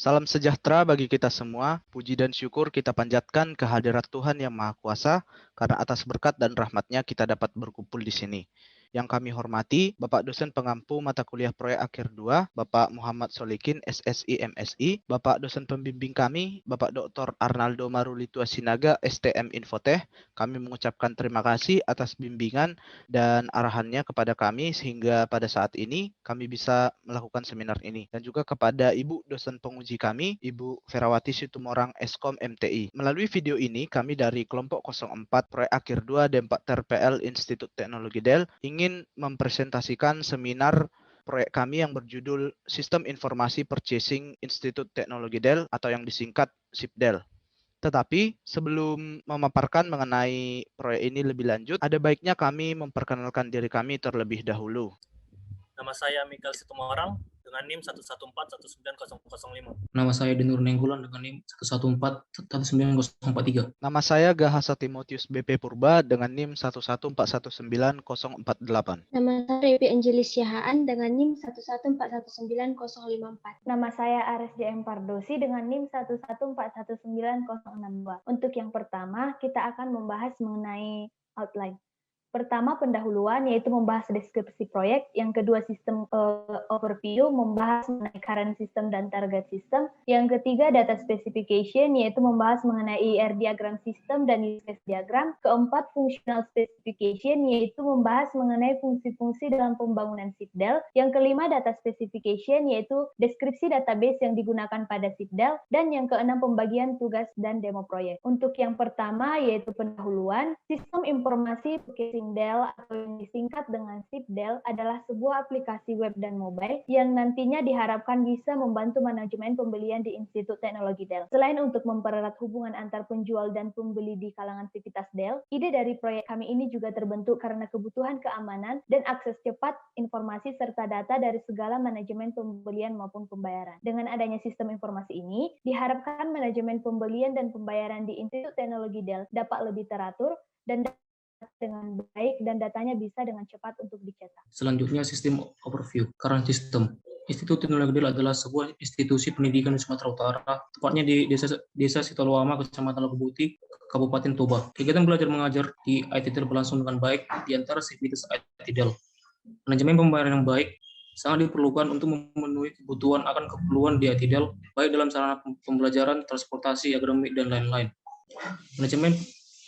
Salam sejahtera bagi kita semua. Puji dan syukur kita panjatkan kehadirat Tuhan Yang Maha Kuasa, karena atas berkat dan rahmat-Nya kita dapat berkumpul di sini. Yang kami hormati, Bapak Dosen Pengampu Mata Kuliah Proyek Akhir 2, Bapak Muhammad Solikin, SSI MSI, Bapak Dosen Pembimbing kami, Bapak Dr. Arnaldo Marulitua Sinaga, STM Infoteh. Kami mengucapkan terima kasih atas bimbingan dan arahannya kepada kami sehingga pada saat ini kami bisa melakukan seminar ini. Dan juga kepada Ibu dosen penguji kami, Ibu Ferawati Situmorang Eskom MTI. Melalui video ini kami dari kelompok 04 Proyek Akhir 2 D4 TRPL Institut Teknologi Del ingin mempresentasikan seminar proyek kami yang berjudul Sistem Informasi Purchasing Institut Teknologi Del atau yang disingkat SIPDEL. Tetapi sebelum memaparkan mengenai proyek ini lebih lanjut, ada baiknya kami memperkenalkan diri kami terlebih dahulu. Nama saya Mikael Situmorang dengan NIM 1141905. Nama saya Denur Nenggolan dengan NIM 1141943. Nama saya Gahasa Timotius BP Purba dengan NIM 114194048. Nama saya Revi Angelis Yahaan dengan NIM 114194054. Nama saya Ares JM Pardosi dengan NIM 1141962. Untuk yang pertama, kita akan membahas mengenai outline. Pertama, pendahuluan, yaitu membahas deskripsi proyek. Yang kedua, sistem overview, membahas mengenai current system dan target system. Yang ketiga, data specification, yaitu membahas mengenai IR diagram system dan use case diagram. Keempat, functional specification, yaitu membahas mengenai fungsi-fungsi dalam pembangunan SIPDEL. Yang kelima, data specification, yaitu deskripsi database yang digunakan pada SIPDEL. Dan yang keenam, pembagian tugas dan demo proyek. Untuk yang pertama, yaitu pendahuluan, sistem informasi Del atau yang disingkat dengan SIPDEL adalah sebuah aplikasi web dan mobile yang nantinya diharapkan bisa membantu manajemen pembelian di Institut Teknologi Del. Selain untuk mempererat hubungan antar penjual dan pembeli di kalangan sivitas Del, ide dari proyek kami ini juga terbentuk karena kebutuhan keamanan dan akses cepat informasi serta data dari segala manajemen pembelian maupun pembayaran. Dengan adanya sistem informasi ini, diharapkan manajemen pembelian dan pembayaran di Institut Teknologi Del dapat lebih teratur dan dengan baik dan datanya bisa dengan cepat untuk dicetak. Selanjutnya, sistem overview. Current system. Institut Teknologi Del adalah sebuah institusi pendidikan di Sumatera Utara, tepatnya di Desa Sitaloama, Kecamatan Logobuti, Kabupaten Toba. Kegiatan belajar mengajar di IT Del berlangsung dengan baik di antara sivitas IT Del. Manajemen pembayaran yang baik sangat diperlukan untuk memenuhi kebutuhan akan keperluan di IT Del, baik dalam sarana pembelajaran, transportasi, akademik, dan lain-lain. Manajemen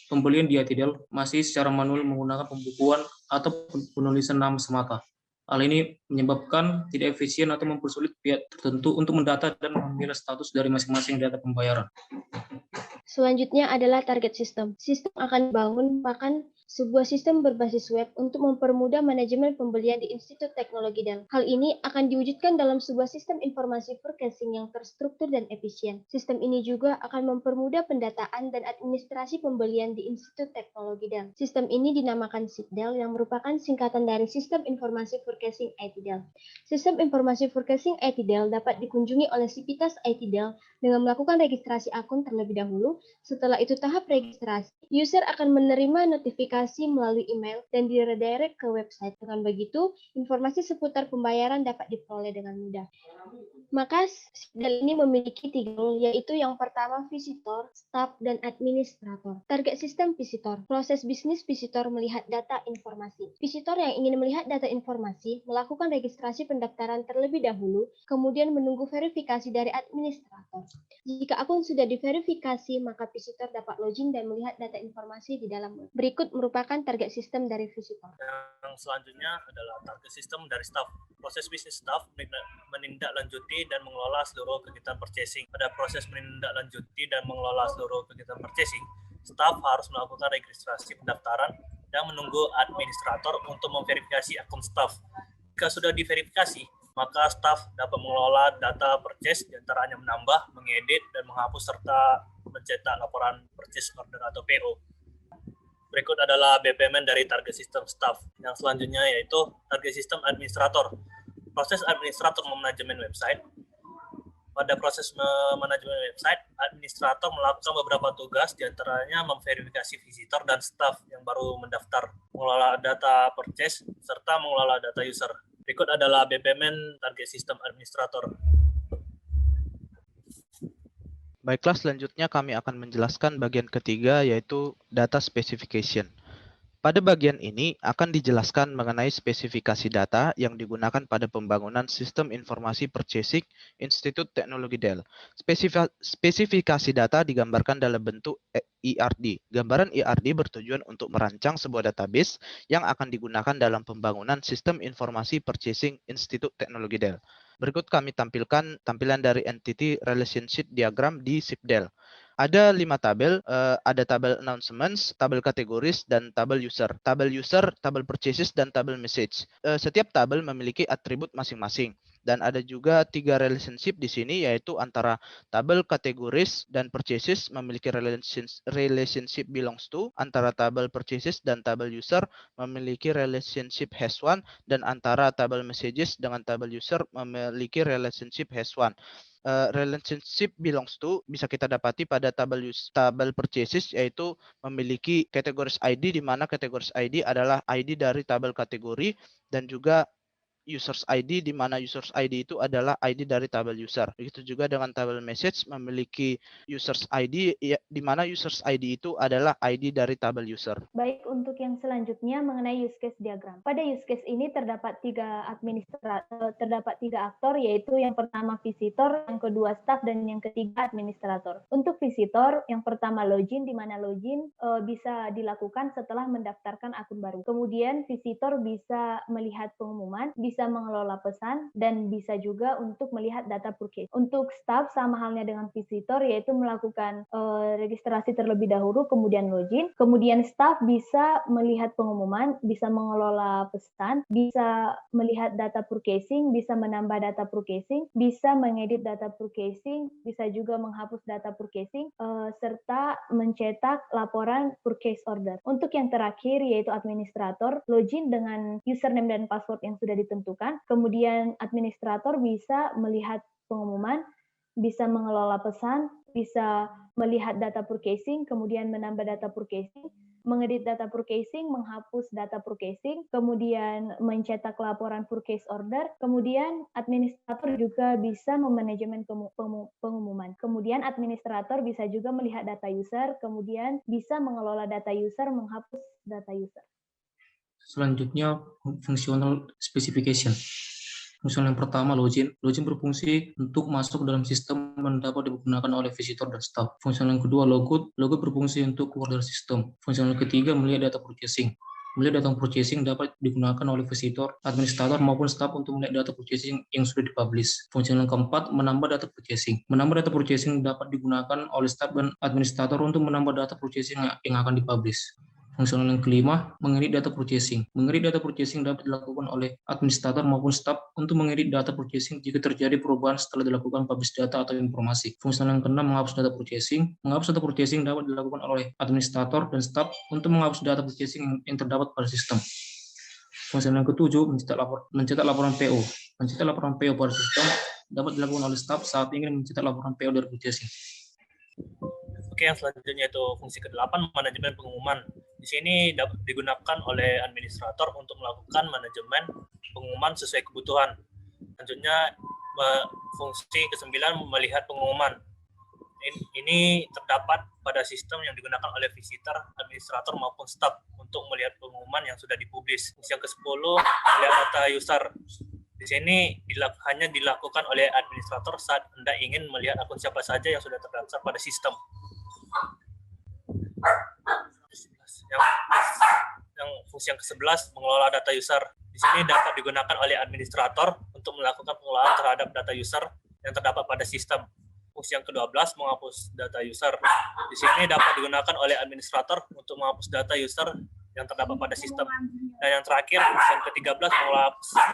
pembelian di IT Del masih secara manual menggunakan pembukuan atau penulisan nama semata. Hal ini menyebabkan tidak efisien atau mempersulit pihak tertentu untuk mendata dan memilah status dari masing-masing data pembayaran. Selanjutnya adalah target system. Sistem akan dibangun merupakan sebuah sistem berbasis web untuk mempermudah manajemen pembelian di Institut Teknologi Del. Hal ini akan diwujudkan dalam sebuah sistem informasi forecasting yang terstruktur dan efisien. Sistem ini juga akan mempermudah pendataan dan administrasi pembelian di Institut Teknologi Del. Sistem ini dinamakan SIPDEL yang merupakan singkatan dari Sistem Informasi Forecasting IT Del. Sistem Informasi Forecasting IT Del dapat dikunjungi oleh sivitas IT Del dengan melakukan registrasi akun terlebih dahulu. Setelah itu tahap registrasi, user akan menerima notifikasi melalui email dan diredirect ke website. Dengan begitu, informasi seputar pembayaran dapat diperoleh dengan mudah. Maka SIPDEL ini memiliki 3 role, yaitu yang pertama visitor, staff, dan administrator. Target sistem visitor. Proses bisnis visitor melihat data informasi. Visitor yang ingin melihat data informasi melakukan registrasi pendaftaran terlebih dahulu, kemudian menunggu verifikasi dari administrator. Jika akun sudah diverifikasi, maka visitor dapat login dan melihat data informasi di dalam web. Berikut merupakan target sistem dari visitor. Yang selanjutnya adalah target sistem dari staff. Proses bisnis staff menindaklanjuti dan mengelola seluruh kegiatan purchasing. Pada proses menindaklanjuti dan mengelola seluruh kegiatan purchasing, staff harus melakukan registrasi pendaftaran dan menunggu administrator untuk memverifikasi akun staff. Jika sudah diverifikasi, maka staff dapat mengelola data purchase, diantaranya menambah, mengedit, dan menghapus serta mencetak laporan purchase order atau PO. Berikut adalah BPMN dari target sistem staff. Yang selanjutnya yaitu target sistem administrator. Proses administrator memanajemen website. Pada proses manajemen website, administrator melakukan beberapa tugas, diantaranya memverifikasi visitor dan staff yang baru mendaftar, mengelola data purchase, serta mengelola data user. Berikut adalah BPMN target sistem administrator. Baiklah, selanjutnya kami akan menjelaskan bagian ketiga, yaitu data specification. Pada bagian ini akan dijelaskan mengenai spesifikasi data yang digunakan pada pembangunan Sistem Informasi Purchasing Institut Teknologi Dell. Spesifikasi data digambarkan dalam bentuk ERD. Gambaran ERD bertujuan untuk merancang sebuah database yang akan digunakan dalam pembangunan Sistem Informasi Purchasing Institut Teknologi Dell. Berikut kami tampilkan tampilan dari Entity Relationship Diagram di SIP Dell. Ada 5 tabel, ada tabel announcements, tabel kategoris, dan tabel user. Tabel user, tabel purchases, dan tabel message. Setiap tabel memiliki atribut masing-masing. Dan ada juga 3 relationship di sini, yaitu antara tabel kategoris dan purchases memiliki relationship belongs to, antara tabel purchases dan tabel user memiliki relationship has one, dan antara tabel messages dengan tabel user memiliki relationship has one. Relationship belongs to bisa kita dapati pada tabel purchases, yaitu memiliki categories ID, di mana categories ID adalah ID dari tabel kategori, dan juga users ID, di mana users ID itu adalah ID dari tabel user. Begitu juga dengan tabel message memiliki users ID, di mana users ID itu adalah ID dari tabel user. Baik, untuk yang selanjutnya mengenai use case diagram. Pada use case ini terdapat tiga aktor, yaitu yang pertama visitor, yang kedua staff, dan yang ketiga administrator. Untuk visitor, yang pertama login, di mana login bisa dilakukan setelah mendaftarkan akun baru. Kemudian visitor bisa melihat pengumuman, bisa mengelola pesan, dan bisa juga untuk melihat data purchase. Untuk staff sama halnya dengan visitor, yaitu melakukan registrasi terlebih dahulu, kemudian login. Kemudian staff bisa melihat pengumuman, bisa mengelola pesan, bisa melihat data purchasing, bisa menambah data purchasing, bisa mengedit data purchasing, bisa juga menghapus data purchasing, serta mencetak laporan purchase order. Untuk yang terakhir, yaitu administrator, login dengan username dan password yang sudah ditentukan. Kemudian administrator bisa melihat pengumuman, bisa mengelola pesan, bisa melihat data purchasing, kemudian menambah data purchasing, mengedit data purchasing, menghapus data purchasing, kemudian mencetak laporan purchase order, kemudian administrator juga bisa memanajemen pengumuman. Kemudian administrator bisa juga melihat data user, kemudian bisa mengelola data user, menghapus data user. Selanjutnya, functional specification. Fungsional yang pertama, login. Login berfungsi untuk masuk dalam sistem dan dapat digunakan oleh visitor dan staff. Fungsional yang kedua, logout. Logout berfungsi untuk keluar dari sistem. Fungsional yang ketiga, melihat data purchasing. Melihat data purchasing dapat digunakan oleh visitor, administrator, maupun staff untuk melihat data purchasing yang sudah dipublish. Fungsional yang keempat, menambah data purchasing. Menambah data purchasing dapat digunakan oleh staff dan administrator untuk menambah data purchasing yang akan dipublish. Fungsional yang kelima, mengedit data purchasing. Mengedit data purchasing dapat dilakukan oleh administrator maupun staff untuk mengedit data purchasing jika terjadi perubahan setelah dilakukan publish data atau informasi. Fungsional yang keenam, menghapus data purchasing. Menghapus data purchasing dapat dilakukan oleh administrator dan staff untuk menghapus data purchasing yang terdapat pada sistem. Fungsional yang ketujuh, mencetak laporan PO. Mencetak laporan PO pada sistem dapat dilakukan oleh staff saat ingin mencetak laporan PO dari purchasing. Oke, yang selanjutnya itu fungsi ke-8, manajemen pengumuman. Di sini dapat digunakan oleh administrator untuk melakukan manajemen pengumuman sesuai kebutuhan. Selanjutnya, fungsi ke-9, melihat pengumuman. Ini terdapat pada sistem yang digunakan oleh visitor, administrator, maupun staff untuk melihat pengumuman yang sudah dipublish. Fungsi yang ke-10, melihat data user. Di sini hanya dilakukan oleh administrator saat Anda ingin melihat akun siapa saja yang sudah terdaftar pada sistem. Yang fungsi yang ke-11, mengelola data user. Di sini dapat digunakan oleh administrator untuk melakukan pengelolaan terhadap data user yang terdapat pada sistem. Fungsi yang ke-12, menghapus data user. Di sini dapat digunakan oleh administrator untuk menghapus data user yang terdapat pada sistem. Dan yang terakhir, fungsi yang ke-13, mengelola pesan,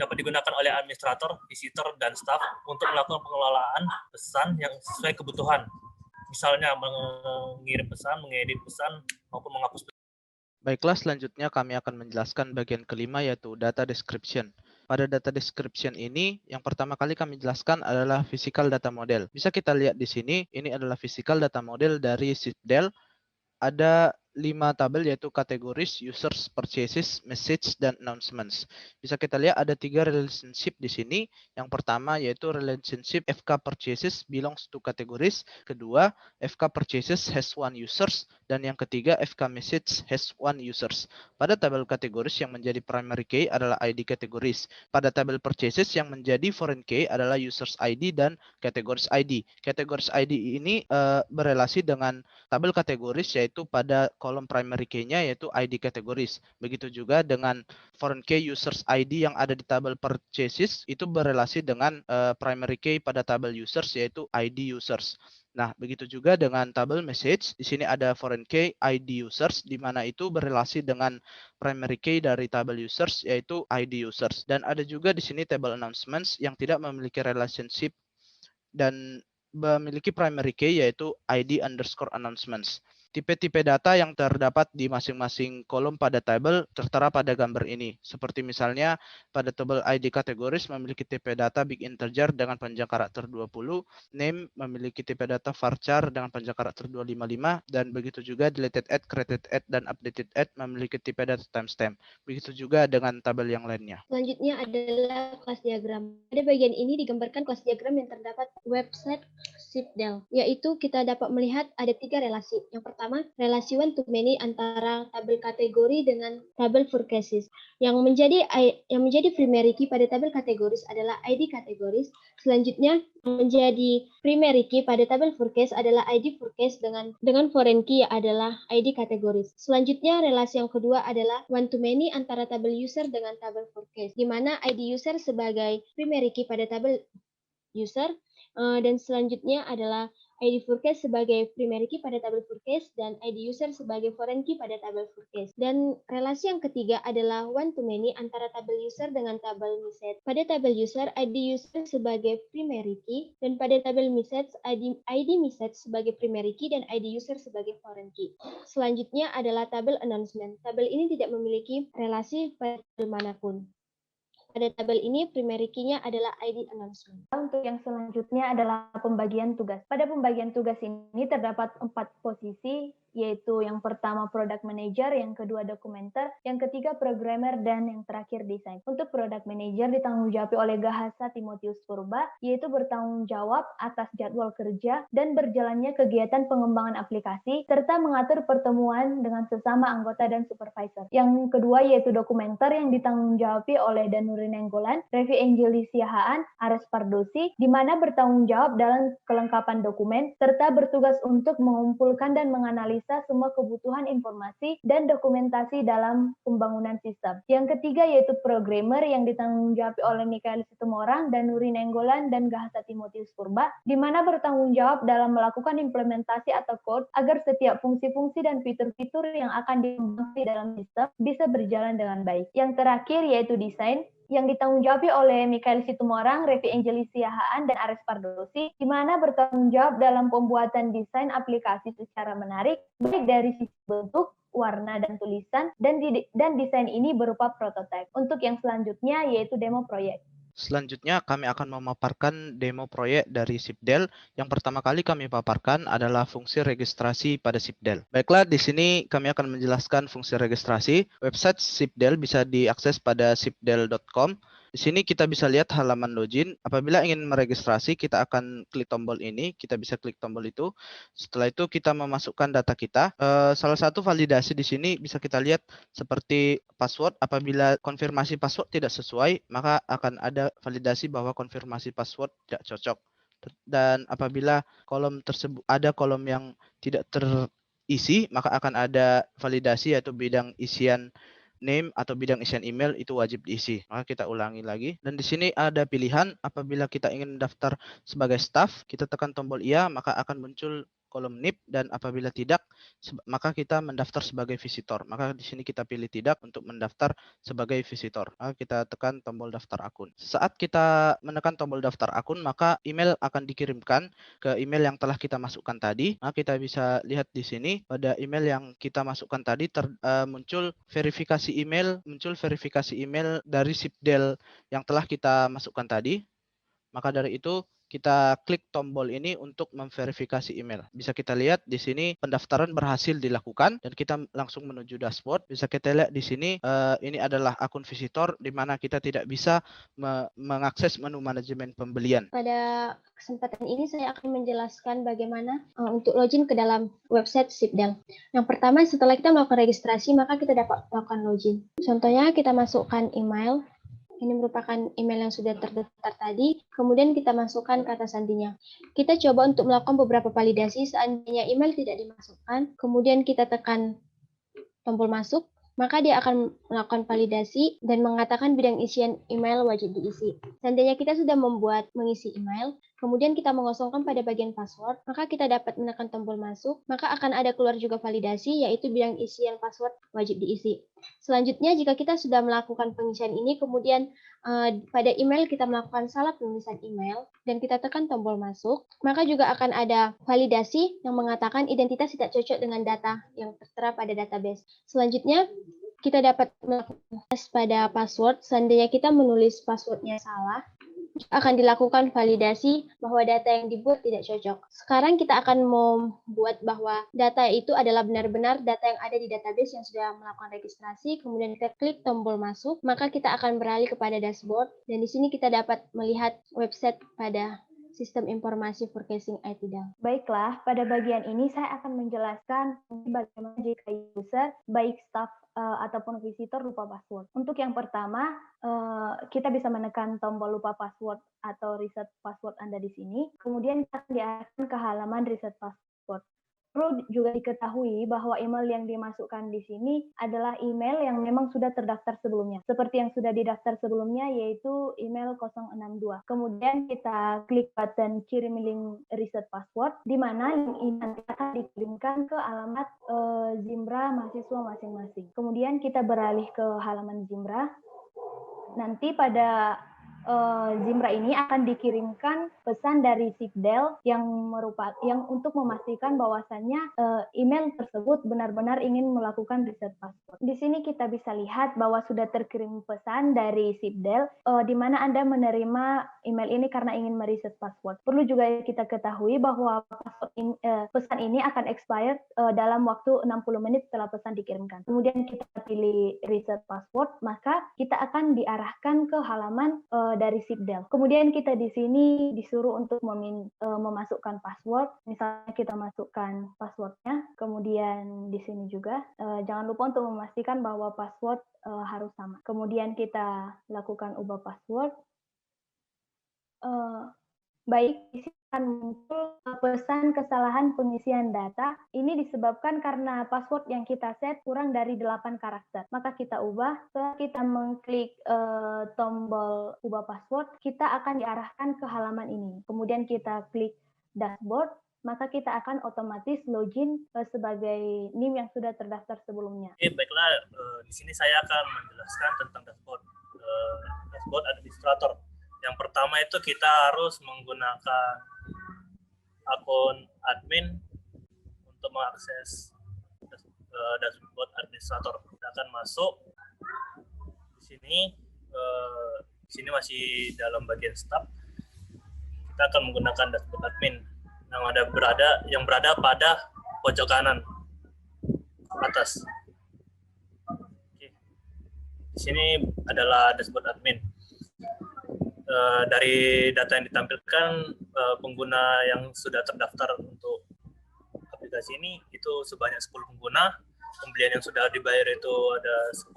dapat digunakan oleh administrator, visitor, dan staff untuk melakukan pengelolaan pesan yang sesuai kebutuhan. Misalnya mengirim pesan, mengedit pesan, maupun menghapus pesan. Baiklah, selanjutnya kami akan menjelaskan bagian kelima, yaitu data description. Pada data description ini, yang pertama kali kami jelaskan adalah physical data model. Bisa kita lihat di sini, ini adalah physical data model dari SIP Dell. Ada 5 tabel yaitu categories, users, purchases, message, dan announcements. Bisa kita lihat ada 3 relationship di sini. Yang pertama yaitu relationship FK purchases belongs to categories. Kedua, FK purchases has 1 users. Dan yang ketiga, FK message has 1 users. Pada tabel categories yang menjadi primary key adalah ID categories. Pada tabel purchases yang menjadi foreign key adalah users ID dan categories ID. Categories ID ini berelasi dengan tabel kategoris yaitu pada kolom primary key-nya yaitu ID categories. Begitu juga dengan foreign key users ID yang ada di tabel purchases itu berelasi dengan primary key pada tabel users yaitu ID users. Nah, begitu juga dengan tabel message. Di sini ada foreign key ID users di mana itu berelasi dengan primary key dari tabel users yaitu ID users. Dan ada juga di sini table announcements yang tidak memiliki relationship dan memiliki primary key yaitu ID underscore announcements. Tipe-tipe data yang terdapat di masing-masing kolom pada tabel tertera pada gambar ini. Seperti misalnya pada tabel ID kategoris memiliki tipe data big integer dengan panjang karakter 20, name memiliki tipe data varchar dengan panjang karakter 255, dan begitu juga deleted add, created add, dan updated add memiliki tipe data timestamp. Begitu juga dengan tabel yang lainnya. Selanjutnya adalah kelas diagram. Pada bagian ini digambarkan kelas diagram yang terdapat website SIPDEL, yaitu kita dapat melihat ada 3 relasi. Yang pertama, relasi one to many antara tabel kategori dengan tabel forecases. Yang menjadi primary key pada tabel kategoris adalah ID kategoris. Selanjutnya, menjadi primary key pada tabel forecast adalah ID forecast dengan foreign key adalah ID kategoris. Selanjutnya, relasi yang kedua adalah one to many antara tabel user dengan tabel forecast, di mana ID user sebagai primary key pada tabel user, dan selanjutnya adalah ID forecast sebagai primary key pada tabel forecast dan ID user sebagai foreign key pada tabel forecast. Dan relasi yang ketiga adalah one to many antara tabel user dengan tabel message. Pada tabel user, ID user sebagai primary key, dan pada tabel message, ID message sebagai primary key dan ID user sebagai foreign key. Selanjutnya adalah tabel announcement. Tabel ini tidak memiliki relasi pada tabel manapun. Pada tabel ini, primary key-nya adalah ID announcement. Untuk yang selanjutnya adalah pembagian tugas. Pada pembagian tugas ini terdapat 4 posisi, yaitu yang pertama product manager, yang kedua dokumenter, yang ketiga programmer, dan yang terakhir desain. Untuk product manager ditanggung-jawabi oleh Gahasa Timotius Purba, yaitu bertanggung jawab atas jadwal kerja dan berjalannya kegiatan pengembangan aplikasi, serta mengatur pertemuan dengan sesama anggota dan supervisor. Yang kedua yaitu dokumenter yang ditanggung-jawabi oleh Danuri Nenggolan, Revi Angeli Siahaan, Ares Pardosi, di mana bertanggung jawab dalam kelengkapan dokumen, serta bertugas untuk mengumpulkan dan menganalisis semua kebutuhan informasi dan dokumentasi dalam pembangunan sistem. Yang ketiga yaitu programmer yang ditanggungjawab oleh Mikael Situmorang, Danuri Nenggolan, dan Gahasa Timotius Purba, di mana bertanggung jawab dalam melakukan implementasi atau code agar setiap fungsi-fungsi dan fitur-fitur yang akan dikembangkan di dalam sistem bisa berjalan dengan baik. Yang terakhir yaitu desain, yang ditanggung-jawabi oleh Mikael Situmorang, Revi Angeli Siahaan, dan Ares Pardosi, di mana bertanggung jawab dalam pembuatan desain aplikasi secara menarik, baik dari sisi bentuk, warna, dan tulisan, dan desain ini berupa prototipe. Untuk yang selanjutnya yaitu demo proyek. Selanjutnya kami akan memaparkan demo proyek dari SIPDEL. Yang pertama kali kami paparkan adalah fungsi registrasi pada SIPDEL. Baiklah, di sini kami akan menjelaskan fungsi registrasi. Website SIPDEL bisa diakses pada sipdel.com. Di sini kita bisa lihat halaman login. Apabila ingin meregistrasi, kita akan klik tombol ini. Kita bisa klik tombol itu. Setelah itu kita memasukkan data kita. Salah satu validasi di sini bisa kita lihat seperti password. Apabila konfirmasi password tidak sesuai, maka akan ada validasi bahwa konfirmasi password tidak cocok. Dan apabila kolom tersebut ada kolom yang tidak terisi, maka akan ada validasi yaitu bidang isian name atau bidang isian email itu wajib diisi. Maka kita ulangi lagi. Dan di sini ada pilihan apabila kita ingin mendaftar sebagai staff, kita tekan tombol iya, maka akan muncul kolom NIP, dan apabila tidak, maka kita mendaftar sebagai visitor. Maka di sini kita pilih tidak untuk mendaftar sebagai visitor. Maka kita tekan tombol daftar akun. Saat kita menekan tombol daftar akun, maka email akan dikirimkan ke email yang telah kita masukkan tadi. Nah, kita bisa lihat di sini pada email yang kita masukkan tadi muncul verifikasi email dari SIPDEL yang telah kita masukkan tadi. Maka dari itu kita klik tombol ini untuk memverifikasi email. Bisa kita lihat di sini pendaftaran berhasil dilakukan dan kita langsung menuju dashboard. Bisa kita lihat di sini ini adalah akun visitor di mana kita tidak bisa mengakses menu manajemen pembelian. Pada kesempatan ini saya akan menjelaskan bagaimana untuk login ke dalam website Sipdel. Yang pertama, setelah kita melakukan registrasi, maka kita dapat melakukan login. Contohnya kita masukkan email. Ini merupakan email yang sudah terdaftar tadi, kemudian kita masukkan kata sandinya. Kita coba untuk melakukan beberapa validasi, seandainya email tidak dimasukkan, kemudian kita tekan tombol masuk, maka dia akan melakukan validasi dan mengatakan bidang isian email wajib diisi. Seandainya kita sudah mengisi email, kemudian kita mengosongkan pada bagian password, maka kita dapat menekan tombol masuk, maka akan ada keluar juga validasi, yaitu bidang isian password wajib diisi. Selanjutnya, jika kita sudah melakukan pengisian ini, kemudian pada email kita melakukan salah penulisan email, dan kita tekan tombol masuk, maka juga akan ada validasi yang mengatakan identitas tidak cocok dengan data yang tertera pada database. Selanjutnya, kita dapat melakukan tes pada password. Seandainya kita menulis passwordnya salah, akan dilakukan validasi bahwa data yang dibuat tidak cocok. Sekarang kita akan membuat bahwa data itu adalah benar-benar data yang ada di database yang sudah melakukan registrasi, kemudian kita klik tombol masuk, maka kita akan beralih kepada dashboard, dan di sini kita dapat melihat website pada Sistem Informasi Forecasting ITDAL. Baiklah, pada bagian ini saya akan menjelaskan bagaimana jika user, baik staff ataupun visitor lupa password. Untuk yang pertama, kita bisa menekan tombol lupa password atau reset password Anda di sini. Kemudian kita diarahkan ke halaman reset password. Perlu juga diketahui bahwa email yang dimasukkan di sini adalah email yang memang sudah terdaftar sebelumnya. Seperti yang sudah didaftar sebelumnya, yaitu email 062. Kemudian kita klik button kirim link reset password, di mana link ini nanti akan dikirimkan ke alamat Zimbra mahasiswa masing-masing. Kemudian kita beralih ke halaman Zimbra. Nanti pada Zimbra ini akan dikirimkan pesan dari Sipdel yang untuk memastikan bahwasannya email tersebut benar-benar ingin melakukan reset password. Di sini kita bisa lihat bahwa sudah terkirim pesan dari Sipdel di mana Anda menerima email ini karena ingin mereset password. Perlu juga kita ketahui bahwa pesan ini akan expired dalam waktu 60 menit setelah pesan dikirimkan. Kemudian kita pilih reset password, maka kita akan diarahkan ke halaman dari Sipdel. Kemudian kita di sini disuruh untuk memasukkan password. Misalnya kita masukkan passwordnya. Kemudian di sini juga jangan lupa untuk memastikan bahwa password harus sama. Kemudian kita lakukan ubah password. Baik, di sini akan muncul pesan kesalahan pengisian data. Ini disebabkan karena password yang kita set kurang dari 8 karakter. Maka kita ubah. Setelah kita mengklik tombol ubah password, kita akan diarahkan ke halaman ini. Kemudian kita klik dashboard, maka kita akan otomatis login sebagai NIM yang sudah terdaftar sebelumnya. Oke, baiklah, di sini saya akan menjelaskan tentang dashboard. Dashboard administrator. Yang pertama itu kita harus menggunakan akun admin untuk mengakses dashboard administrator. Kita akan masuk di sini masih dalam bagian staff. Kita akan menggunakan dashboard admin yang berada pada pojok kanan atas. Oke. Di sini adalah dashboard admin. Dari data yang ditampilkan, pengguna yang sudah terdaftar untuk aplikasi ini itu sebanyak 10 pengguna. Pembelian yang sudah dibayar itu ada 10,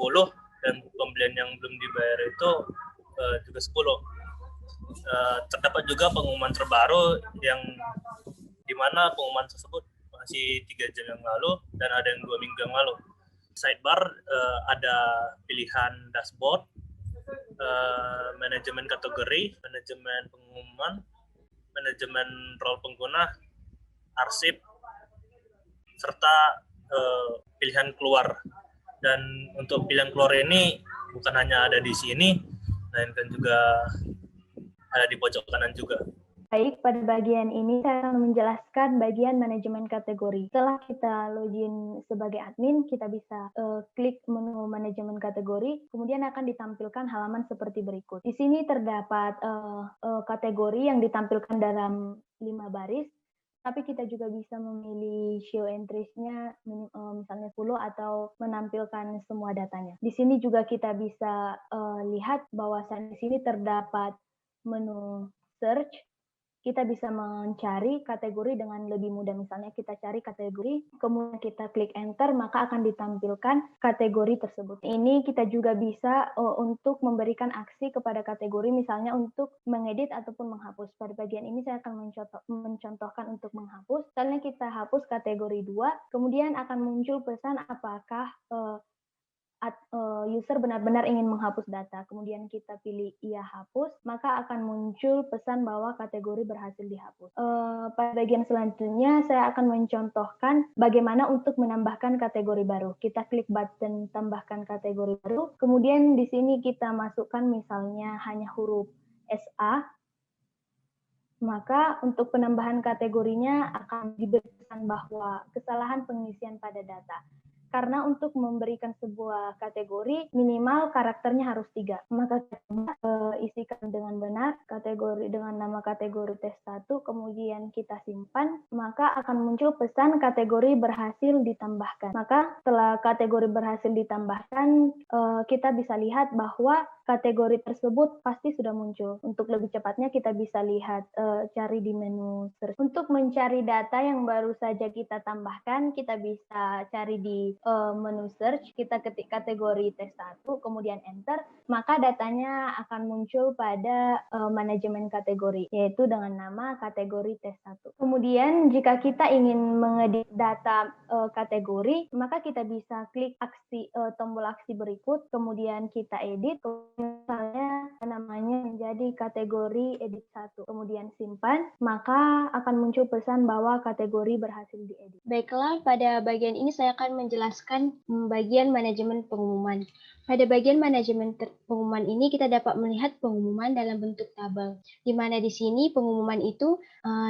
dan pembelian yang belum dibayar itu juga 10. Terdapat juga pengumuman terbaru yang di mana pengumuman tersebut masih 3 jam yang lalu dan ada yang 2 minggu yang lalu. Sidebar ada pilihan dashboard, manajemen kategori, manajemen pengumuman, manajemen role pengguna, arsip, serta pilihan keluar. Dan untuk pilihan keluar ini bukan hanya ada di sini, melainkan juga ada di pojok kanan juga. Baik, pada bagian ini saya akan menjelaskan bagian manajemen kategori. Setelah kita login sebagai admin, kita bisa klik menu manajemen kategori, kemudian akan ditampilkan halaman seperti berikut. Di sini terdapat kategori yang ditampilkan dalam 5 baris, tapi kita juga bisa memilih show entries-nya misalnya 10 atau menampilkan semua datanya. Di sini juga kita bisa lihat bahwa di sini terdapat menu search. Kita bisa mencari kategori dengan lebih mudah. Misalnya kita cari kategori, kemudian kita klik enter, maka akan ditampilkan kategori tersebut. Ini kita juga bisa untuk memberikan aksi kepada kategori, misalnya untuk mengedit ataupun menghapus. Pada bagian ini saya akan mencontohkan untuk menghapus. Misalnya kita hapus kategori 2, kemudian akan muncul pesan apakah user benar-benar ingin menghapus data, kemudian kita pilih iya hapus, maka akan muncul pesan bahwa kategori berhasil dihapus. Pada bagian selanjutnya saya akan mencontohkan bagaimana untuk menambahkan kategori baru. Kita klik button tambahkan kategori baru, kemudian di sini kita masukkan misalnya hanya huruf SA, maka untuk penambahan kategorinya akan diberi pesan bahwa kesalahan pengisian pada data. Karena untuk memberikan sebuah kategori minimal karakternya harus 3. Maka kita isikan dengan benar kategori dengan nama kategori tes 1, kemudian kita simpan, maka akan muncul pesan kategori berhasil ditambahkan. Maka setelah kategori berhasil ditambahkan, kita bisa lihat bahwa kategori tersebut pasti sudah muncul. Untuk lebih cepatnya kita bisa lihat cari di menu search. Untuk mencari data yang baru saja kita tambahkan, kita bisa cari di menu search, kita ketik kategori tes 1, kemudian enter, maka datanya akan muncul pada manajemen kategori, yaitu dengan nama kategori tes 1. Kemudian jika kita ingin mengedit data kategori, maka kita bisa klik tombol aksi berikut, kemudian kita edit, misalnya namanya menjadi kategori edit 1, kemudian simpan, maka akan muncul pesan bahwa kategori berhasil diedit. Baiklah, pada bagian ini saya akan menjelaskan bagian manajemen pengumuman. Pada bagian manajemen pengumuman ini kita dapat melihat pengumuman dalam bentuk tabel, di mana di sini pengumuman itu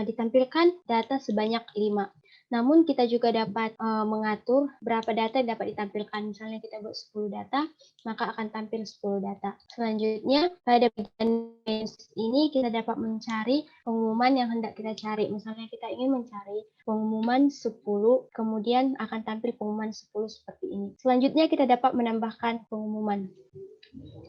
ditampilkan data sebanyak 5. Namun kita juga dapat mengatur berapa data yang dapat ditampilkan. Misalnya kita buat 10 data, maka akan tampil 10 data. Selanjutnya, pada bagian ini kita dapat mencari pengumuman yang hendak kita cari. Misalnya kita ingin mencari pengumuman 10, kemudian akan tampil pengumuman 10 seperti ini. Selanjutnya kita dapat menambahkan pengumuman.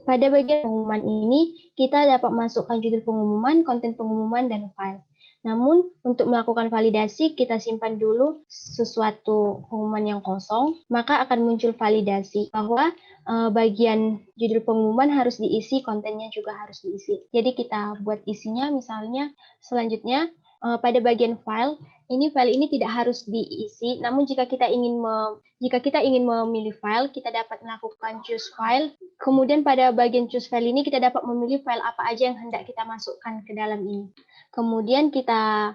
Pada bagian pengumuman ini, kita dapat masukkan judul pengumuman, konten pengumuman, dan file. Namun, untuk melakukan validasi, kita simpan dulu sesuatu pengumuman yang kosong, maka akan muncul validasi bahwa bagian judul pengumuman harus diisi, kontennya juga harus diisi. Jadi kita buat isinya, misalnya selanjutnya pada bagian file ini tidak harus diisi, namun jika kita ingin memilih file, kita dapat melakukan choose file. Kemudian pada bagian choose file ini kita dapat memilih file apa aja yang hendak kita masukkan ke dalam ini. Kemudian kita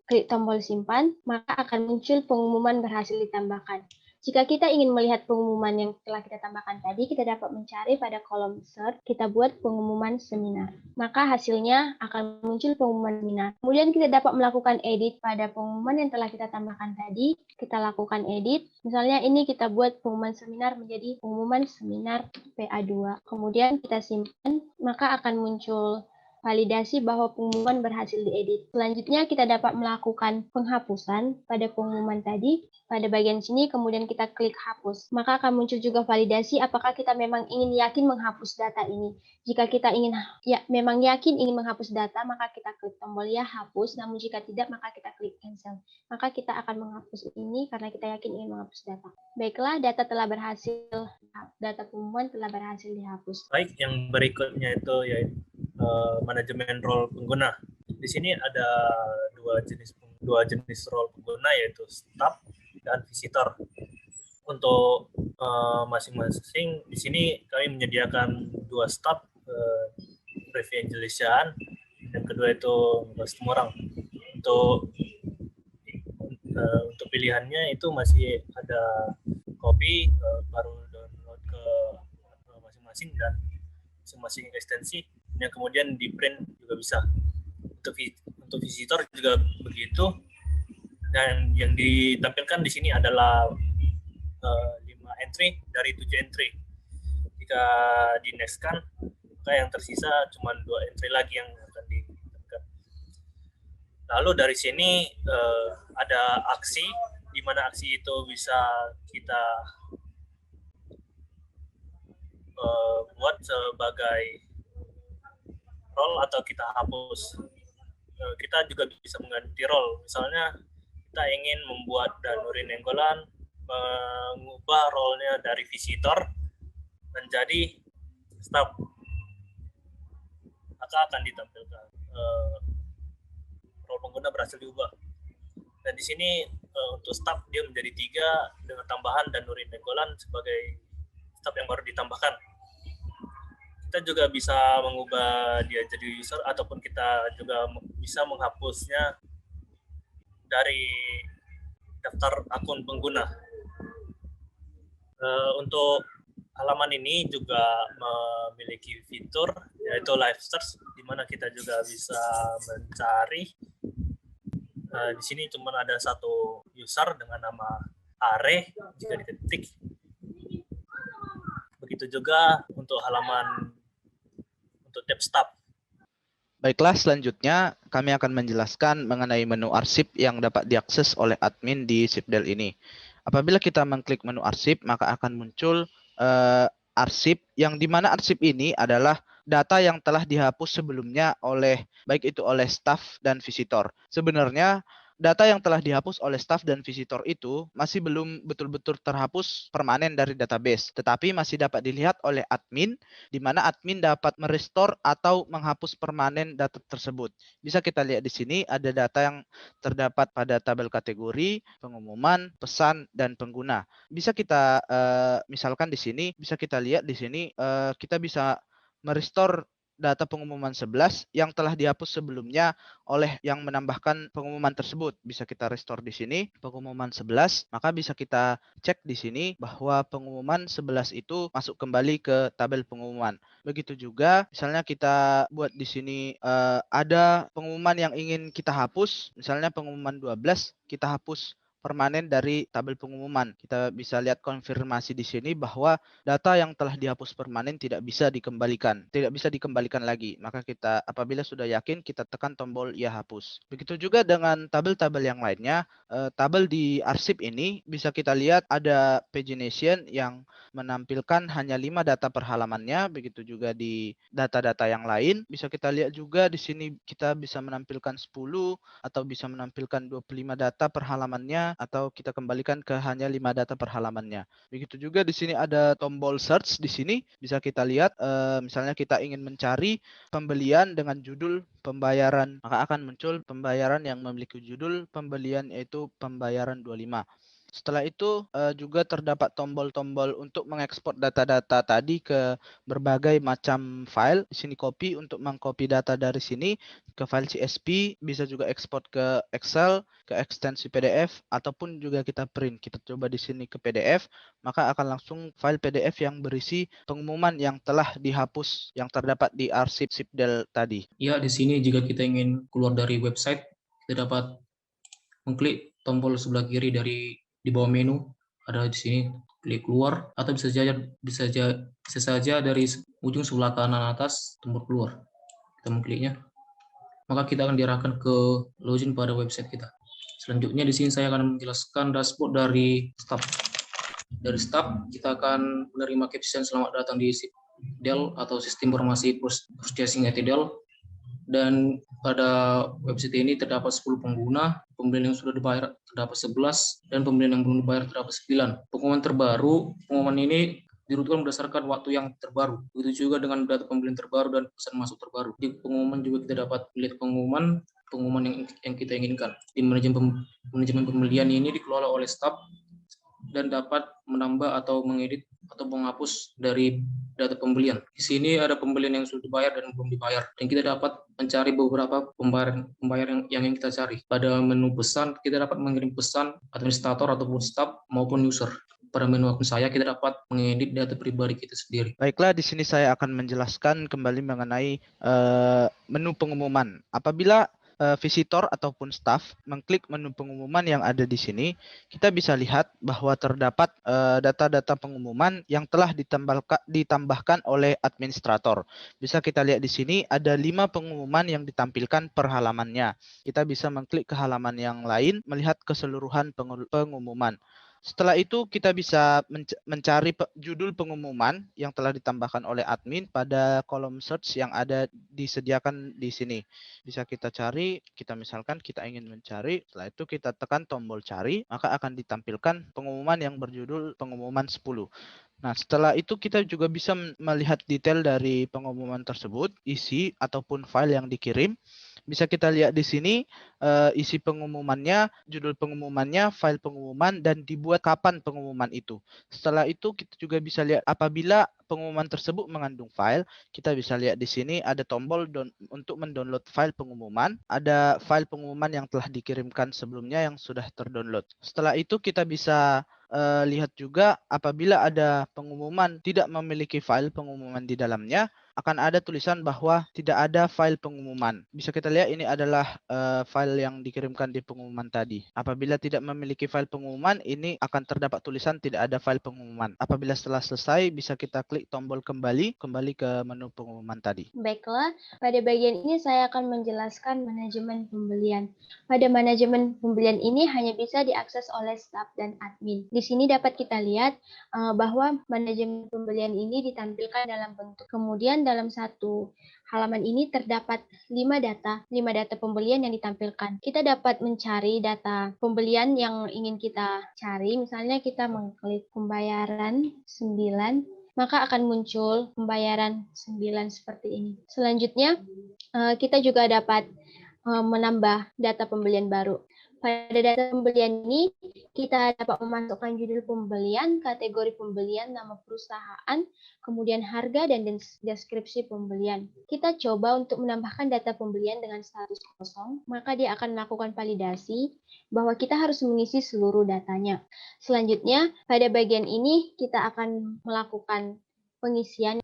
klik tombol simpan, maka akan muncul pengumuman berhasil ditambahkan. Jika kita ingin melihat pengumuman yang telah kita tambahkan tadi, kita dapat mencari pada kolom search, kita buat pengumuman seminar. Maka hasilnya akan muncul pengumuman seminar. Kemudian kita dapat melakukan edit pada pengumuman yang telah kita tambahkan tadi. Kita lakukan edit. Misalnya ini kita buat pengumuman seminar menjadi pengumuman seminar PA2. Kemudian kita simpan, maka akan muncul validasi bahwa pengumuman berhasil diedit. Selanjutnya kita dapat melakukan penghapusan pada pengumuman tadi. Pada bagian sini kemudian kita klik hapus. Maka akan muncul juga validasi apakah kita memang yakin menghapus data ini. Jika kita memang yakin ingin menghapus data, maka kita klik tombol ya hapus. Namun jika tidak, maka kita klik cancel. Maka kita akan menghapus ini karena kita yakin ingin menghapus data. Baiklah, data pengumuman telah berhasil dihapus. Baik, yang berikutnya itu yaitu manajemen role pengguna. Di sini ada dua jenis role pengguna, yaitu staff dan visitor. Untuk masing-masing di sini kami menyediakan 2 staff, review Angelisian, yang kedua itu custom orang. Untuk pilihannya itu masih ada copy, baru download ke masing-masing dan masing-masing ekstensi, yang kemudian di print juga bisa. Untuk visitor juga begitu. Dan yang ditampilkan di sini adalah 5 entry dari 7 entry. Jika di next-kan, maka yang tersisa cuma 2 entry lagi yang akan ditampilkan. Lalu dari sini ada aksi, di mana aksi itu bisa kita buat sebagai role atau kita hapus. Kita juga bisa mengganti role. Misalnya kita ingin membuat Danuri Nenggolan mengubah role-nya dari visitor menjadi staff, maka akan ditampilkan role pengguna berhasil diubah. Dan di sini untuk staff dia menjadi 3 dengan tambahan Danuri Nenggolan sebagai staff yang baru ditambahkan. Kita juga bisa mengubah dia jadi user ataupun kita juga bisa menghapusnya dari daftar akun pengguna. Untuk halaman ini juga memiliki fitur yaitu live search, di mana kita juga bisa mencari. Di sini cuma ada 1 user dengan nama Are jika diketik. Begitu juga untuk halaman untuk tab staff. Baiklah, selanjutnya kami akan menjelaskan mengenai menu arsip yang dapat diakses oleh admin di Sipdel ini. Apabila kita mengklik menu arsip, maka akan muncul arsip, yang dimana arsip ini adalah data yang telah dihapus sebelumnya oleh baik itu oleh staff dan visitor. Sebenarnya data yang telah dihapus oleh staff dan visitor itu masih belum betul-betul terhapus permanen dari database, tetapi masih dapat dilihat oleh admin, di mana admin dapat merestore atau menghapus permanen data tersebut. Bisa kita lihat di sini ada data yang terdapat pada tabel kategori, pengumuman, pesan, dan pengguna. Bisa kita misalkan di sini, bisa kita lihat di sini kita bisa merestore data pengumuman 11 yang telah dihapus sebelumnya oleh yang menambahkan pengumuman tersebut. Bisa kita restore di sini pengumuman 11, maka bisa kita cek di sini bahwa pengumuman 11 itu masuk kembali ke tabel pengumuman. Begitu juga misalnya kita buat di sini ada pengumuman yang ingin kita hapus, misalnya pengumuman 12 kita hapus permanen dari tabel pengumuman. Kita bisa lihat konfirmasi di sini bahwa data yang telah dihapus permanen tidak bisa dikembalikan lagi. Maka kita apabila sudah yakin, kita tekan tombol ya hapus. Begitu juga dengan tabel-tabel yang lainnya. Tabel di arsip ini bisa kita lihat ada pagination yang menampilkan hanya 5 data per halamannya. Begitu juga di data-data yang lain. Bisa kita lihat juga di sini kita bisa menampilkan 10 atau bisa menampilkan 25 data per halamannya, atau kita kembalikan ke hanya 5 data per halamannya. Begitu juga di sini ada tombol search. Di sini bisa kita lihat misalnya kita ingin mencari pembelian dengan judul pembayaran, maka akan muncul pembayaran yang memiliki judul pembelian yaitu pembayaran 25. Setelah itu juga terdapat tombol-tombol untuk mengekspor data-data tadi ke berbagai macam file. Di sini copy untuk mengcopy data dari sini ke file CSV, bisa juga ekspor ke Excel, ke ekstensi PDF, ataupun juga kita print. Kita coba di sini ke PDF, maka akan langsung file PDF yang berisi pengumuman yang telah dihapus yang terdapat di arsip Sipdel tadi. Ya, di sini jika kita ingin keluar dari website, kita dapat mengklik tombol sebelah kiri di bawah menu, ada di sini, klik keluar, atau bisa saja dari ujung sebelah kanan atas tombol keluar. Kita mengkliknya, maka kita akan diarahkan ke login pada website kita. Selanjutnya di sini saya akan menjelaskan dashboard dari staff. Dari staff kita akan menerima caption selamat datang di Sipdel atau Sistem Informasi Purchasing Dell. Dan pada website ini terdapat 10 pengguna, pembelian yang sudah dibayar terdapat 11, dan pembelian yang belum dibayar terdapat 9. Pengumuman ini dirututkan berdasarkan waktu yang terbaru. Begitu juga dengan data pembelian terbaru dan pesan masuk terbaru. Di pengumuman juga kita dapat melihat pengumuman yang kita inginkan. Di manajemen pembelian ini dikelola oleh staf dan dapat menambah atau mengedit atau menghapus dari data pembelian. Di sini ada pembelian yang sudah dibayar dan belum dibayar, dan kita dapat mencari beberapa pembayaran yang ingin kita cari. Pada menu pesan, kita dapat mengirim pesan administrator ataupun staff maupun user. Pada menu akun saya, kita dapat mengedit data pribadi kita sendiri. Baiklah, di sini saya akan menjelaskan kembali mengenai menu pengumuman. Apabila visitor ataupun staff mengklik menu pengumuman yang ada di sini, kita bisa lihat bahwa terdapat data-data pengumuman yang telah ditambahkan oleh administrator. Bisa kita lihat di sini ada 5 pengumuman yang ditampilkan per halamannya. Kita bisa mengklik ke halaman yang lain, melihat keseluruhan pengumuman. Setelah itu kita bisa mencari judul pengumuman yang telah ditambahkan oleh admin pada kolom search yang ada disediakan di sini. Bisa kita cari, misalkan kita ingin mencari, setelah itu kita tekan tombol cari, maka akan ditampilkan pengumuman yang berjudul pengumuman 10. Nah, setelah itu kita juga bisa melihat detail dari pengumuman tersebut, isi ataupun file yang dikirim. Bisa kita lihat di sini isi pengumumannya, judul pengumumannya, file pengumuman, dan dibuat kapan pengumuman itu. Setelah itu kita juga bisa lihat apabila pengumuman tersebut mengandung file, kita bisa lihat di sini ada tombol untuk mendownload file pengumuman. Ada file pengumuman yang telah dikirimkan sebelumnya yang sudah terdownload. Setelah itu kita bisa lihat juga apabila ada pengumuman tidak memiliki file pengumuman di dalamnya, akan ada tulisan bahwa tidak ada file pengumuman. Bisa kita lihat ini adalah file yang dikirimkan di pengumuman tadi. Apabila tidak memiliki file pengumuman, ini akan terdapat tulisan tidak ada file pengumuman. Apabila setelah selesai, bisa kita klik tombol kembali ke menu pengumuman tadi. Baiklah, pada bagian ini saya akan menjelaskan manajemen pembelian. Pada manajemen pembelian ini hanya bisa diakses oleh staf dan admin. Di sini dapat kita lihat bahwa manajemen pembelian ini ditampilkan dalam bentuk. Kemudian dalam satu halaman ini terdapat 5 data pembelian yang ditampilkan. Kita dapat mencari data pembelian yang ingin kita cari. Misalnya kita mengklik pembayaran 9, maka akan muncul pembayaran 9 seperti ini. Selanjutnya, kita juga dapat menambah data pembelian baru. Pada data pembelian ini, kita dapat memasukkan judul pembelian, kategori pembelian, nama perusahaan, kemudian harga, dan deskripsi pembelian. Kita coba untuk menambahkan data pembelian dengan status kosong, maka dia akan melakukan validasi bahwa kita harus mengisi seluruh datanya. Selanjutnya, pada bagian ini kita akan melakukan pengisian.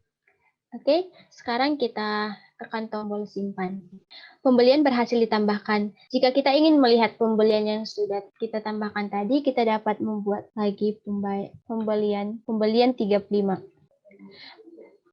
Oke, sekarang kita tekan tombol simpan. Pembelian berhasil ditambahkan. Jika kita ingin melihat pembelian yang sudah kita tambahkan tadi, kita dapat membuat lagi pembelian 35.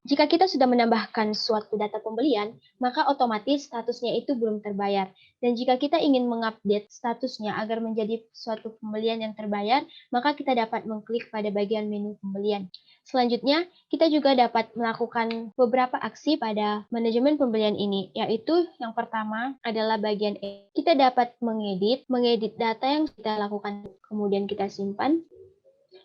Jika kita sudah menambahkan suatu data pembelian, maka otomatis statusnya itu belum terbayar. Dan jika kita ingin mengupdate statusnya agar menjadi suatu pembelian yang terbayar, maka kita dapat mengklik pada bagian menu pembelian. Selanjutnya, kita juga dapat melakukan beberapa aksi pada manajemen pembelian ini, yaitu yang pertama adalah bagian edit. Kita dapat mengedit data yang kita lakukan, kemudian kita simpan,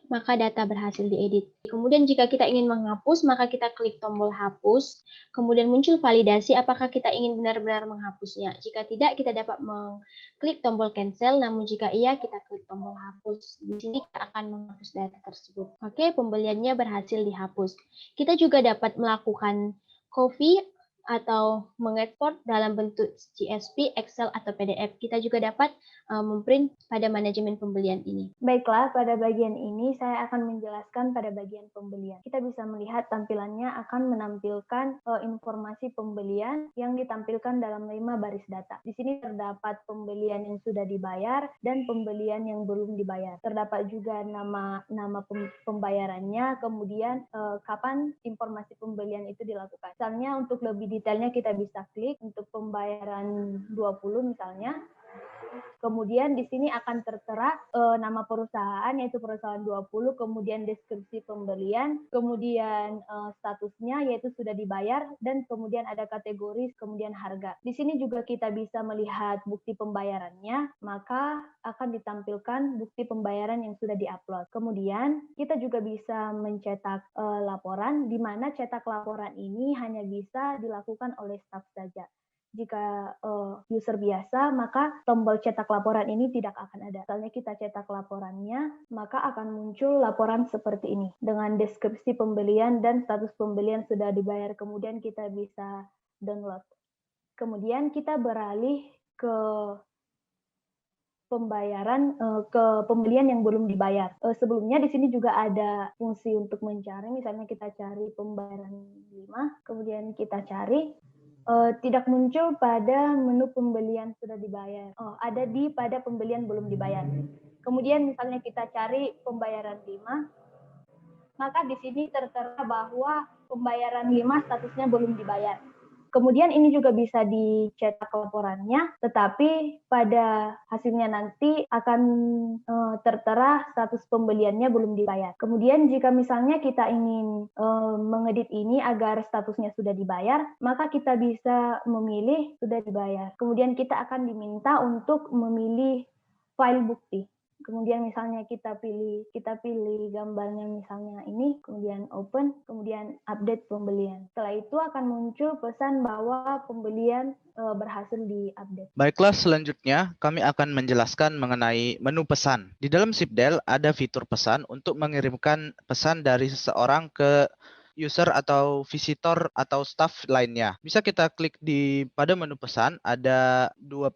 maka data berhasil diedit. Kemudian jika kita ingin menghapus, maka kita klik tombol hapus, kemudian muncul validasi apakah kita ingin benar-benar menghapusnya. Jika tidak, kita dapat mengklik tombol cancel, namun jika iya, kita klik tombol hapus. Di sini kita akan menghapus data tersebut. Oke, pembeliannya berhasil dihapus. Kita juga dapat melakukan copy atau mengekspor dalam bentuk CSV, Excel, atau PDF. Kita juga dapat memprint pada manajemen pembelian ini. Baiklah, pada bagian ini saya akan menjelaskan pada bagian pembelian. Kita bisa melihat tampilannya akan menampilkan informasi pembelian yang ditampilkan dalam 5 baris data. Di sini terdapat pembelian yang sudah dibayar dan pembelian yang belum dibayar. Terdapat juga nama pembayarannya, kemudian kapan informasi pembelian itu dilakukan. Misalnya untuk lebih detailnya kita bisa klik untuk pembayaran 20 misalnya. Kemudian di sini akan tertera nama perusahaan, yaitu perusahaan 20, kemudian deskripsi pembelian, kemudian statusnya yaitu sudah dibayar, dan kemudian ada kategori, kemudian harga. Di sini juga kita bisa melihat bukti pembayarannya, maka akan ditampilkan bukti pembayaran yang sudah diupload. Kemudian kita juga bisa mencetak laporan, di mana cetak laporan ini hanya bisa dilakukan oleh staf saja. Jika user biasa, maka tombol cetak laporan ini tidak akan ada. Misalnya kita cetak laporannya, maka akan muncul laporan seperti ini dengan deskripsi pembelian dan status pembelian sudah dibayar. Kemudian kita bisa download. Kemudian kita beralih ke pembayaran ke pembelian yang belum dibayar. Sebelumnya di sini juga ada fungsi untuk mencari, misalnya kita cari pembayaran 5, kemudian kita cari. tidak muncul pada menu pembelian sudah dibayar. Ada pada pembelian belum dibayar. Kemudian misalnya kita cari pembayaran 5, maka di sini tertera bahwa pembayaran 5 statusnya belum dibayar. Kemudian ini juga bisa dicetak laporannya, tetapi pada hasilnya nanti akan tertera status pembeliannya belum dibayar. Kemudian jika misalnya kita ingin mengedit ini agar statusnya sudah dibayar, maka kita bisa memilih sudah dibayar. Kemudian kita akan diminta untuk memilih file bukti. Kemudian misalnya kita pilih gambarnya misalnya ini, kemudian open, kemudian update pembelian. Setelah itu akan muncul pesan bahwa pembelian berhasil diupdate. Baiklah, selanjutnya kami akan menjelaskan mengenai menu pesan. Di dalam Sipdel ada fitur pesan untuk mengirimkan pesan dari seseorang ke user atau visitor atau staff lainnya. Bisa kita klik pada menu pesan, ada dua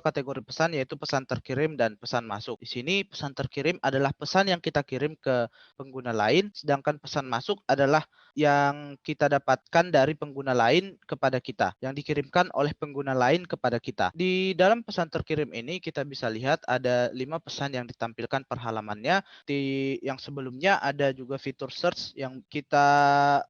kategori pesan, yaitu pesan terkirim dan pesan masuk. Di sini pesan terkirim adalah pesan yang kita kirim ke pengguna lain, sedangkan pesan masuk adalah yang kita dapatkan dari pengguna lain kepada kita, yang dikirimkan oleh pengguna lain kepada kita. Di dalam pesan terkirim ini kita bisa lihat ada 5 pesan yang ditampilkan per halamannya. Yang sebelumnya ada juga fitur search yang kita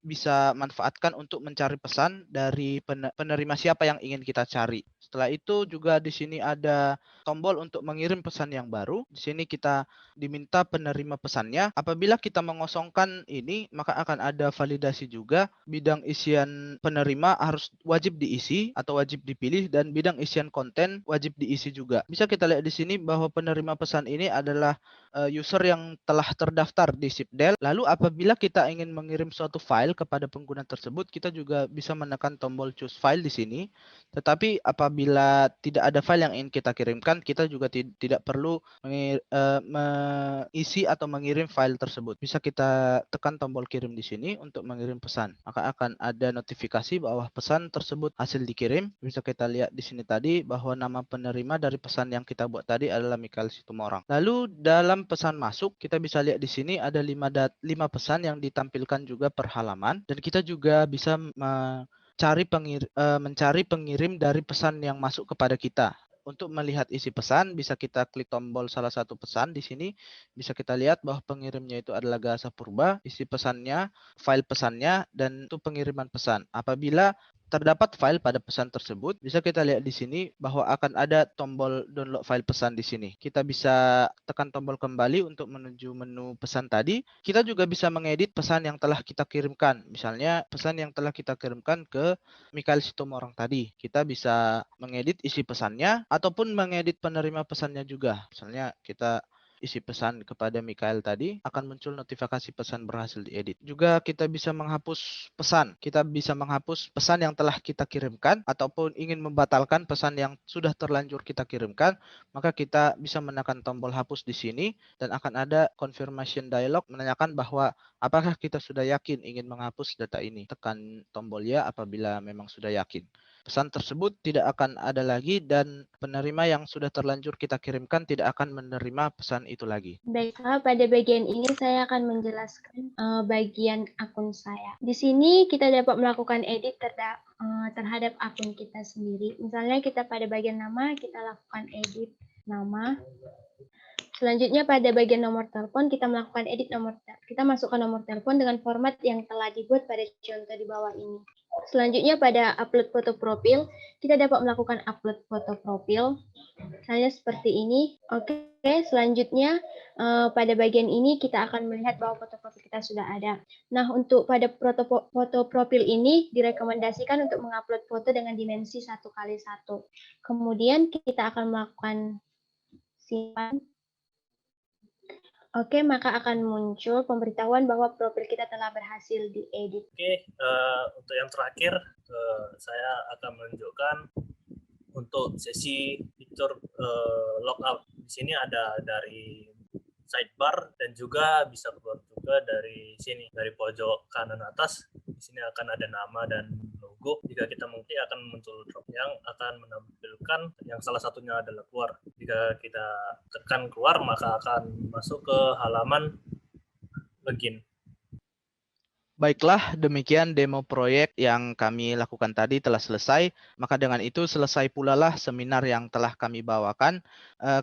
bisa manfaatkan untuk mencari pesan dari penerima siapa yang ingin kita cari. Setelah itu juga di sini ada tombol untuk mengirim pesan yang baru. Di sini kita diminta penerima pesannya. Apabila kita mengosongkan ini, maka akan ada validasi juga. Bidang isian penerima harus wajib diisi atau wajib dipilih, dan bidang isian konten wajib diisi juga. Bisa kita lihat di sini bahwa penerima pesan ini adalah user yang telah terdaftar di Sipdel. Lalu apabila kita ingin mengirim suatu file kepada pengguna tersebut, kita juga bisa menekan tombol choose file di sini. Tetapi apabila tidak ada file yang ingin kita kirimkan, kita juga tidak perlu mengisi atau mengirim file tersebut. Bisa kita tekan tombol kirim di sini untuk mengirim pesan. Maka akan ada notifikasi bahwa pesan tersebut hasil dikirim. Bisa kita lihat di sini tadi bahwa nama penerima dari pesan yang kita buat tadi adalah Mikael Situmorang. Lalu dalam pesan masuk, kita bisa lihat di sini ada 5 pesan yang ditampilkan juga per halaman, dan kita juga bisa mencari pengirim dari pesan yang masuk kepada kita. Untuk melihat isi pesan, bisa kita klik tombol salah satu pesan di sini. Bisa kita lihat bahwa pengirimnya itu adalah Gahasa Purba, isi pesannya, file pesannya, dan itu pengiriman pesan. Apabila terdapat file pada pesan tersebut, bisa kita lihat di sini bahwa akan ada tombol download file pesan di sini. Kita bisa tekan tombol kembali untuk menuju menu pesan tadi. Kita juga bisa mengedit pesan yang telah kita kirimkan. Misalnya pesan yang telah kita kirimkan ke Mikael Situmorang tadi. Kita bisa mengedit isi pesannya ataupun mengedit penerima pesannya juga. Misalnya kita isi pesan kepada Mikael tadi, akan muncul notifikasi pesan berhasil diedit. Juga kita bisa menghapus pesan. Kita bisa menghapus pesan yang telah kita kirimkan, ataupun ingin membatalkan pesan yang sudah terlanjur kita kirimkan, maka kita bisa menekan tombol hapus di sini, dan akan ada confirmation dialog menanyakan bahwa apakah kita sudah yakin ingin menghapus data ini. Tekan tombol ya apabila memang sudah yakin. Pesan tersebut tidak akan ada lagi, dan penerima yang sudah terlanjur kita kirimkan tidak akan menerima pesan itu lagi. Baiklah, pada bagian ini saya akan menjelaskan bagian akun saya. Di sini kita dapat melakukan edit terhadap akun kita sendiri. Misalnya kita pada bagian nama, kita lakukan edit nama. Selanjutnya pada bagian nomor telepon, kita melakukan edit nomor telepon. Kita masukkan nomor telepon dengan format yang telah dibuat pada contoh di bawah ini. Selanjutnya pada upload foto profil, kita dapat melakukan upload foto profil. Misalnya seperti ini. Oke, selanjutnya pada bagian ini kita akan melihat bahwa foto profil kita sudah ada. Nah, untuk pada foto profil ini direkomendasikan untuk mengupload foto dengan dimensi 1x1. Kemudian kita akan melakukan simpan. Oke, maka akan muncul pemberitahuan bahwa profil kita telah berhasil diedit. Oke, untuk yang terakhir, saya akan menunjukkan untuk sesi fitur logout. Di sini ada dari sidebar dan juga bisa keluar juga dari sini, dari pojok kanan atas. Di sini akan ada nama dan logo. Jika kita mengetik akan muncul drop yang akan menampilkan yang salah satunya adalah keluar. Jika kita tekan keluar, maka akan masuk ke halaman login. Baiklah, demikian demo proyek yang kami lakukan tadi telah selesai. Maka dengan itu selesai pula lah seminar yang telah kami bawakan.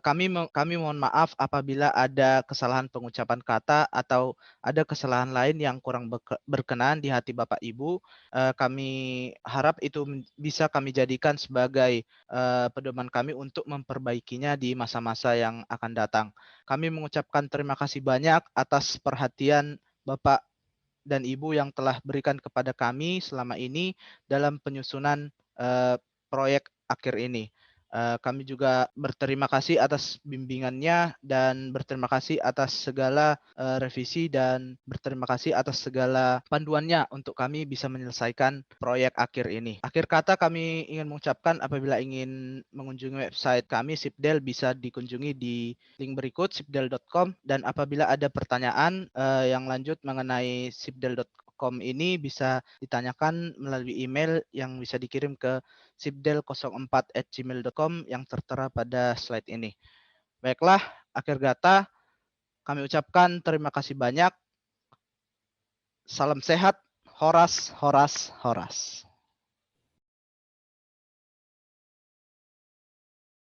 Kami mohon maaf apabila ada kesalahan pengucapan kata atau ada kesalahan lain yang kurang berkenan di hati Bapak Ibu. Kami harap itu bisa kami jadikan sebagai pedoman kami untuk memperbaikinya di masa-masa yang akan datang. Kami mengucapkan terima kasih banyak atas perhatian Bapak dan Ibu yang telah berikan kepada kami selama ini dalam penyusunan proyek akhir ini. Kami juga berterima kasih atas bimbingannya dan berterima kasih atas segala revisi dan berterima kasih atas segala panduannya untuk kami bisa menyelesaikan proyek akhir ini. Akhir kata kami ingin mengucapkan apabila ingin mengunjungi website kami Sipdel bisa dikunjungi di link berikut sipdel.com, dan apabila ada pertanyaan yang lanjut mengenai sipdel.com ini bisa ditanyakan melalui email yang bisa dikirim ke sipdel04@gmail.com yang tertera pada slide ini. Baiklah, akhir kata kami ucapkan terima kasih banyak. Salam sehat, horas, horas, horas.